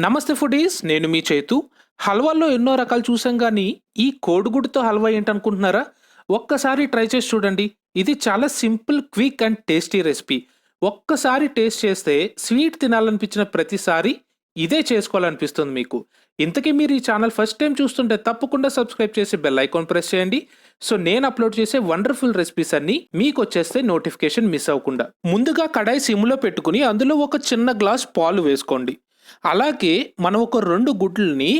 నమస్తే ఫుడీస్, నేను మీ చైతు. హల్వాల్లో ఎన్నో రకాలు చూసాం కానీ ఈ కోడిగుడ్డుతో హల్వా ఏంటనుకుంటున్నారా? ఒక్కసారి ట్రై చేసి చూడండి. ఇది చాలా simple, quick and tasty recipe. ఒక్కసారి టేస్ట్ చేస్తే స్వీట్ తినాలనిపించిన ప్రతిసారి ఇదే చేసుకోవాలనిపిస్తుంది మీకు. ఇంతకీ మీరు ఈ ఛానల్ ఫస్ట్ టైం చూస్తుంటే తప్పకుండా సబ్స్క్రైబ్ చేసి బెల్ ఐకాన్ ప్రెస్ చేయండి. సో నేను అప్లోడ్ చేసే వండర్ఫుల్ రెసిపీస్ అన్ని మీకు వచ్చేస్తే నోటిఫికేషన్ మిస్ అవ్వకుండా. ముందుగా కడాయి సిమ్లో పెట్టుకుని అందులో ఒక చిన్న గ్లాస్ పాలు వేసుకోండి. అలాగే మనం ఒక 2 గుడ్లని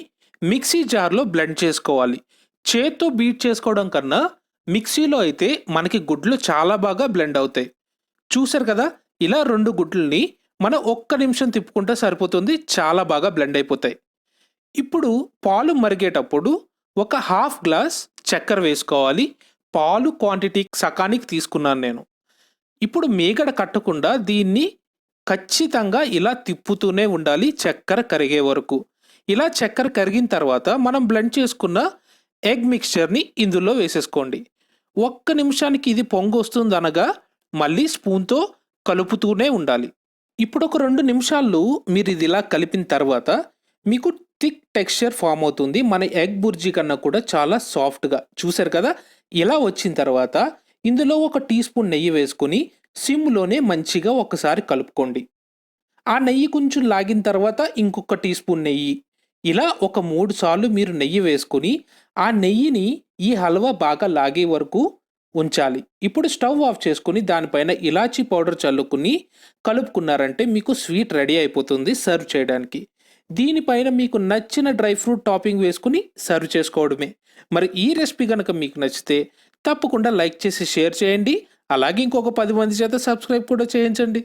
మిక్సీ జార్లో బ్లెండ్ చేసుకోవాలి. చేత్తో బీట్ చేసుకోవడం కన్నా మిక్సీలో అయితే మనకి గుడ్లు చాలా బాగా బ్లెండ్ అవుతాయి. చూసారు కదా, ఇలా 2 గుడ్లని మనం ఒక్క నిమిషం తిప్పుకుంటే సరిపోతుంది, చాలా బాగా బ్లెండ్ అయిపోతాయి. ఇప్పుడు పాలు మరిగేటప్పుడు ఒక హాఫ్ గ్లాస్ చక్కెర వేసుకోవాలి. పాలు క్వాంటిటీ సకానికి తీసుకున్నాను నేను. ఇప్పుడు మీగడ కట్టకుండా దీన్ని ఖచ్చితంగా ఇలా తిప్పుతూనే ఉండాలి చక్కెర కరిగే వరకు. ఇలా చక్కెర కరిగిన తర్వాత మనం బ్లెండ్ చేసుకున్న ఎగ్ మిక్స్చర్ని ఇందులో వేసేసుకోండి. ఒక్క నిమిషానికి ఇది పొంగొస్తుంది అనగా మళ్ళీ స్పూన్తో కలుపుతూనే ఉండాలి. ఇప్పుడు ఒక 2 నిమిషాలు మీరు ఇది ఇలా కలిపిన తర్వాత మీకు థిక్ టెక్స్చర్ ఫామ్ అవుతుంది. మన ఎగ్ బుర్జీ కన్నా కూడా చాలా సాఫ్ట్గా. చూసారు కదా, ఇలా వచ్చిన తర్వాత ఇందులో ఒక టీ స్పూన్ నెయ్యి వేసుకుని సిమ్లోనే మంచిగా ఒకసారి కలుపుకోండి. ఆ నెయ్యి కొంచెం లాగిన తర్వాత ఇంకొక టీ స్పూన్ నెయ్యి, ఇలా ఒక 3 సార్లు మీరు నెయ్యి వేసుకుని ఆ నెయ్యిని ఈ హల్వా బాగా లాగే వరకు ఉంచాలి. ఇప్పుడు స్టవ్ ఆఫ్ చేసుకుని దానిపైన ఇలాచీ పౌడర్ చల్లుకుని కలుపుకున్నారంటే మీకు స్వీట్ రెడీ అయిపోతుంది సర్వ్ చేయడానికి. దీనిపైన మీకు నచ్చిన డ్రై ఫ్రూట్ టాపింగ్ వేసుకుని సర్వ్ చేసుకోవడమే. మరి ఈ రెసిపీ కనుక మీకు నచ్చితే తప్పకుండా లైక్ చేసి షేర్ చేయండి. అలాగే ఇంకొక 10 మంది చేత సబ్స్క్రైబ్ కూడా చేయించండి.